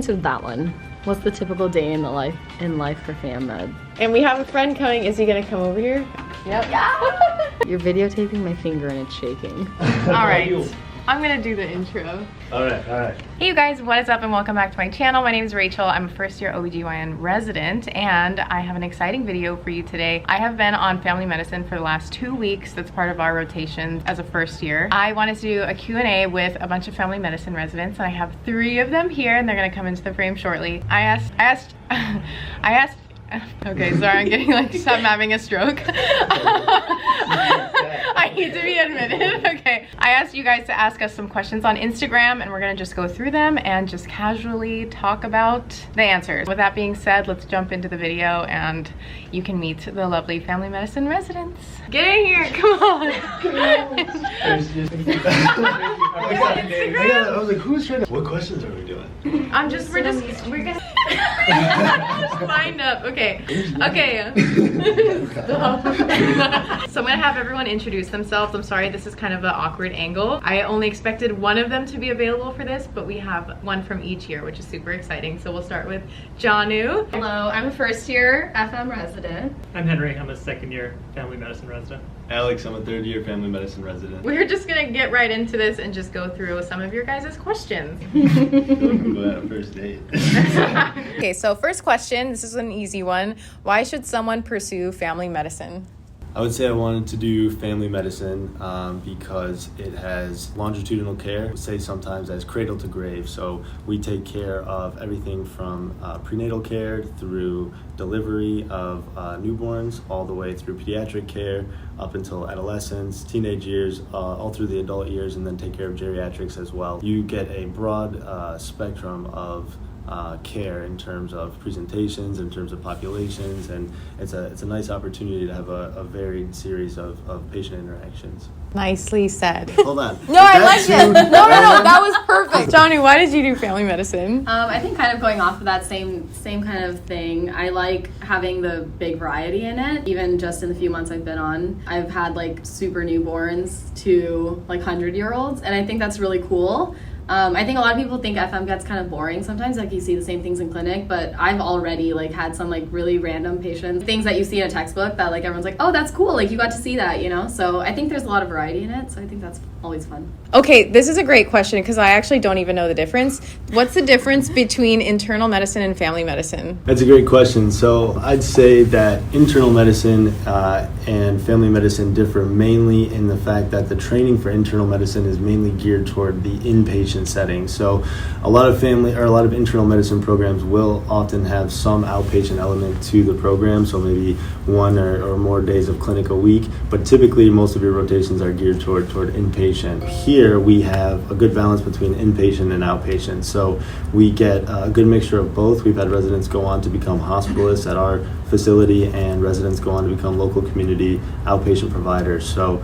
Answer that one. What's the typical day in life for fam med? And we have a friend coming. Is he gonna come over here? Yep. Yeah. You're videotaping my finger and it's shaking. All right. I'm gonna do the intro. All right. Hey you guys, what is up and welcome back to my channel. My name is Rachel. I'm a first year OBGYN resident and I have an exciting video for you today. I have been on family medicine for the last 2 weeks. That's part of our rotation as a first year. I wanted to do a Q&A with a bunch of family medicine residents and I have 3 of them here and they're gonna come into the frame shortly. I asked okay, sorry, I'm getting like, I'm having a stroke. I need to be admitted. Okay, I asked you guys to ask us some questions on Instagram and we're gonna just go through them and just casually talk about the answers. With that being said, let's jump into the video and you can meet the lovely family medicine residents. Get in here, come on. I was like, who's trying to... What questions are we doing? We're gonna lined up. Okay. Stop. So I'm gonna have everyone introduce themselves. I'm sorry, this is kind of an awkward angle. I only expected one of them to be available for this, but we have one from each year, which is super exciting. So we'll start with Janu. Hello, I'm a first year FM resident. I'm Henry, I'm a second year family medicine resident. Alex, I'm a third year family medicine resident. We're just gonna get right into this and just go through some of your guys' questions. Go on a first date. Okay, so first question, this is an easy one. Why should someone pursue family medicine? I would say I wanted to do family medicine because it has longitudinal care, say sometimes as cradle to grave. So we take care of everything from prenatal care through delivery of newborns, all the way through pediatric care, up until adolescence, teenage years, all through the adult years, and then take care of geriatrics as well. You get a broad spectrum of care in terms of presentations, in terms of populations, and it's a nice opportunity to have a varied series of patient interactions. Nicely said. Hold on. No, I like it. No, that was perfect. Johnny, why did you do family medicine? I think kind of going off of that same kind of thing, I like having the big variety in it. Even just in the few months I've been on, I've had like super newborns to like 100-year-olds, and I think that's really cool. I think a lot of people think FM gets kind of boring sometimes, like you see the same things in clinic, but I've already like had some like really random patients, things that you see in a textbook that like everyone's like, oh, that's cool, like you got to see that, you know? So I think there's a lot of variety in it, so I think that's always fun. Okay, this is a great question because I actually don't even know the difference. What's the difference between internal medicine and family medicine? That's a great question. So I'd say that internal medicine and family medicine differ mainly in the fact that the training for internal medicine is mainly geared toward the inpatient setting. So a lot of internal medicine programs will often have some outpatient element to the program, so maybe 1 or more days of clinic a week, but typically most of your rotations are geared toward inpatient. Here we have a good balance between inpatient and outpatient, so we get a good mixture of both. We've had residents go on to become hospitalists at our facility and residents go on to become local community outpatient providers. So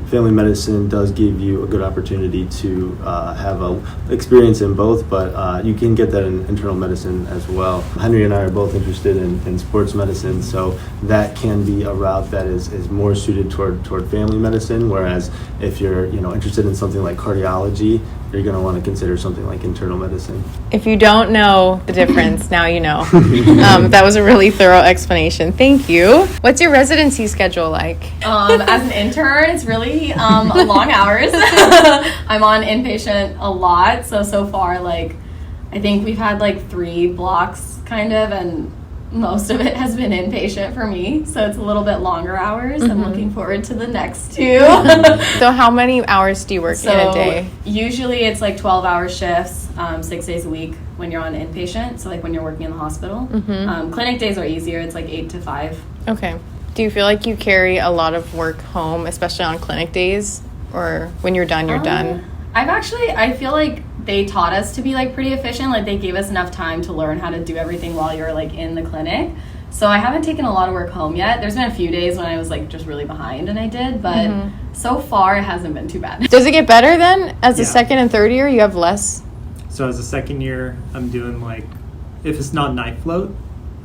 family medicine does give you a good opportunity to have a experience in both, but you can get that in internal medicine as well. Henry and I are both interested in sports medicine, so that can be a route that is more suited toward family medicine, whereas if you're interested in something like cardiology, you're going to want to consider something like internal medicine. If you don't know the difference, now you know. That was a really thorough explanation. Thank you. What's your residency schedule like? As an intern, it's really long hours. I'm on inpatient a lot, so far, like, I think we've had like 3 blocks kind of, and most of it has been inpatient for me, so it's a little bit longer hours. I'm looking forward to the next 2. So how many hours do you work in a day? Usually it's like 12-hour shifts, 6 days a week when you're on inpatient, so like when you're working in the hospital. Clinic days are easier, it's like 8 to 5. Okay. Do you feel like you carry a lot of work home, especially on clinic days, or when you're done, you're done? I feel like they taught us to be like pretty efficient. Like they gave us enough time to learn how to do everything while you're like in the clinic. So I haven't taken a lot of work home yet. There's been a few days when I was like just really behind and I did, but so far it hasn't been too bad. Does it get better then? As a second and third year, you have less? So as a second year, I'm doing like, if it's not night float,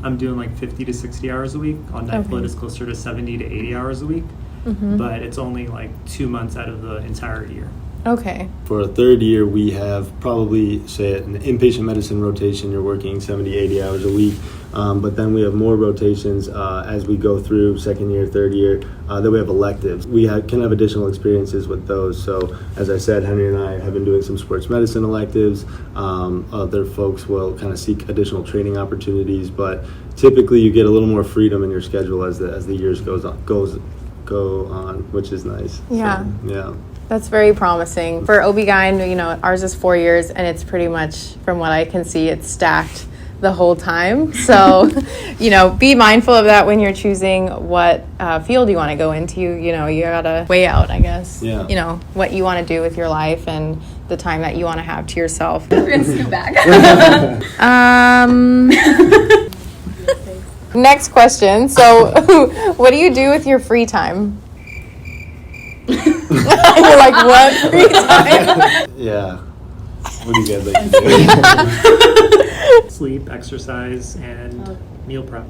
I'm doing like 50 to 60 hours a week. On night float, it's closer to 70 to 80 hours a week. But it's only like 2 months out of the entire year. Okay. For a third year, we have probably, say, an inpatient medicine rotation, you're working 70, 80 hours a week. But then we have more rotations as we go through second year, third year. Then we have electives. We can have additional experiences with those. So as I said, Henry and I have been doing some sports medicine electives. Other folks will kind of seek additional training opportunities. But typically you get a little more freedom in your schedule as the years go on, which is nice. Yeah. So, yeah. That's very promising. For OB-GYN, ours is 4 years, and it's pretty much, from what I can see, it's stacked the whole time. So, be mindful of that when you're choosing what field you want to go into. You gotta weigh out, I guess, Yeah. what you want to do with your life and the time that you want to have to yourself. We're gonna scoot back. Next question. So, what do you do with your free time? You're like, what free time? Yeah. What do you guys like to do? Sleep, exercise, and meal prep.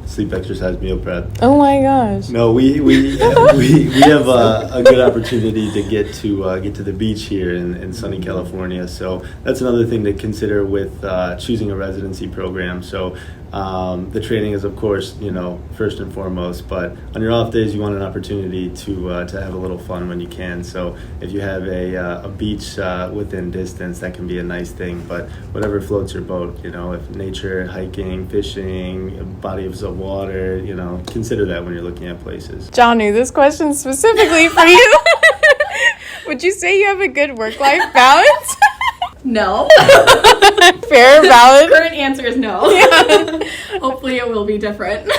Sleep, exercise, meal prep. Oh my gosh. No, we have a good opportunity to get to the beach here in sunny California. So that's another thing to consider with choosing a residency program. So the training is, of course, first and foremost. But on your off days, you want an opportunity to have a little fun when you can. So if you have a beach within distance, that can be a nice thing. But whatever floats your boat, if nature, hiking, fishing, bodies of water, consider that when you're looking at places. Johnny, this question specifically for you. Would you say you have a good work-life balance? No. Fair, valid. Current answer is no. Yeah. Hopefully it will be different.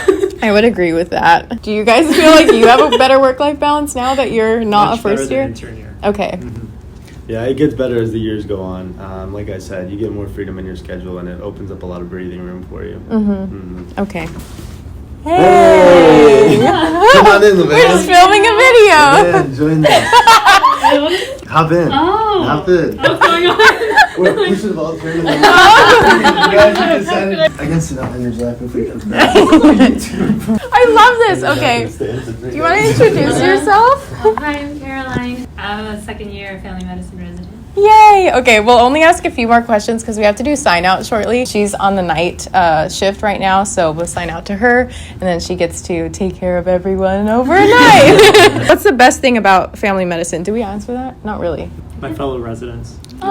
I would agree with that. Do you guys feel like you have a better work-life balance now that you're not Much a first better year? than intern year. Okay. Mm-hmm. Yeah, it gets better as the years go on. Like I said, you get more freedom in your schedule, and it opens up a lot of breathing room for you. Okay. Hey! Come on in, man. We're just filming a video. Yeah, join this. Hop in. Oh. Hop in. What's going on? We should have all turned around. You guys have decided. I can sit on your lap if we come back. I love this. Okay. Do you want to introduce yourself? Hi, I'm Caroline. I'm a second year family medicine resident. Yay! Okay, we'll only ask a few more questions because we have to do sign out shortly. She's on the night shift right now, so we'll sign out to her, and then she gets to take care of everyone overnight. What's the best thing about family medicine? Did we answer that? Not really. My fellow residents. Aww.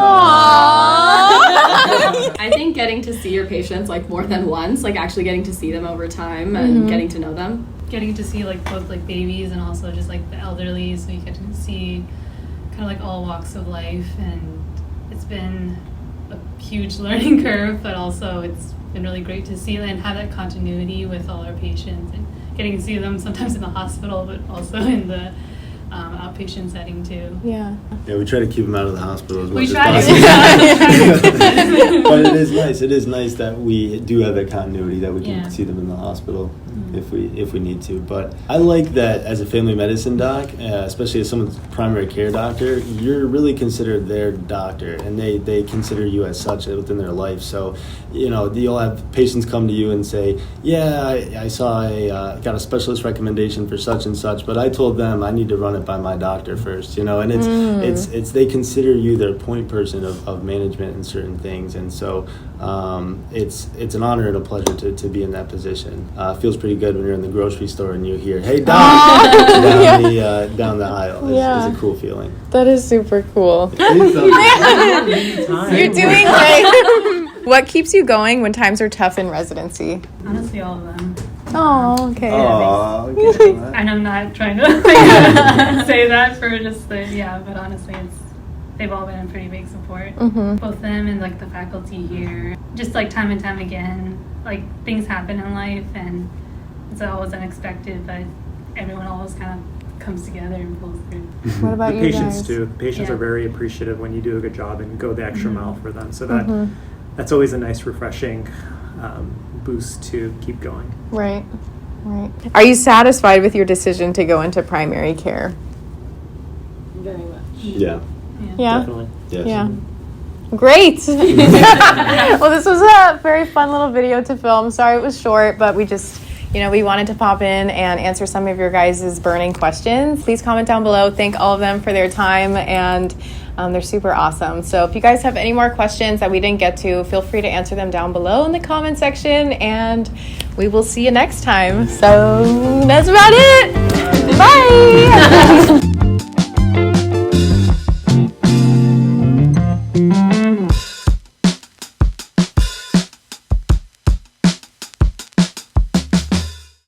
I think getting to see your patients more than once, actually getting to see them over time and getting to know them. Getting to see both babies and also just the elderly, so you get to see kind of all walks of life, and it's been a huge learning curve, but also it's been really great to see and have that continuity with all our patients and getting to see them sometimes in the hospital, but also in the outpatient setting too. Yeah. Yeah, we try to keep them out of the hospital as much We as try possible. to. But it is nice. It is nice that we do have that continuity, that we can Yeah. see them in the hospital if we need to. But I like that as a family medicine doc, especially as someone's primary care doctor, you're really considered their doctor, and they consider you as such within their life. So, you'll have patients come to you and say, "Yeah, I saw got a specialist recommendation for such and such, but I told them I need to run it by my doctor first." And it's they consider you their point person of management and certain things, and so it's an honor and a pleasure to be in that position. Feels pretty good when you're in the grocery store and you hear, "Hey, doc," down the aisle. It's a cool feeling. That is super cool. You're You're doing great. What keeps you going when times are tough in residency? Honestly, all of them. Oh, okay. Aww, And I'm not trying to say that for just but honestly, they've all been a pretty big support. Both them and the faculty here. Just time and time again, things happen in life and it's always unexpected, but everyone always kind of comes together and pulls through. What about The you patients guys? too. The patients Yeah. are very appreciative when you do a good job and go the extra Mm-hmm. mile for them. So that's always a nice, refreshing boost to keep going. Right. Are you satisfied with your decision to go into primary care? Very much. Yeah. Yeah. Definitely. Yes. Yeah. Great. Well, this was a very fun little video to film. Sorry it was short, but we just you know, we wanted to pop in and answer some of your guys' burning questions. Please comment down below. Thank all of them for their time, and they're super awesome. So if you guys have any more questions that we didn't get to, feel free to answer them down below in the comment section, and we will see you next time. So that's about it. Bye.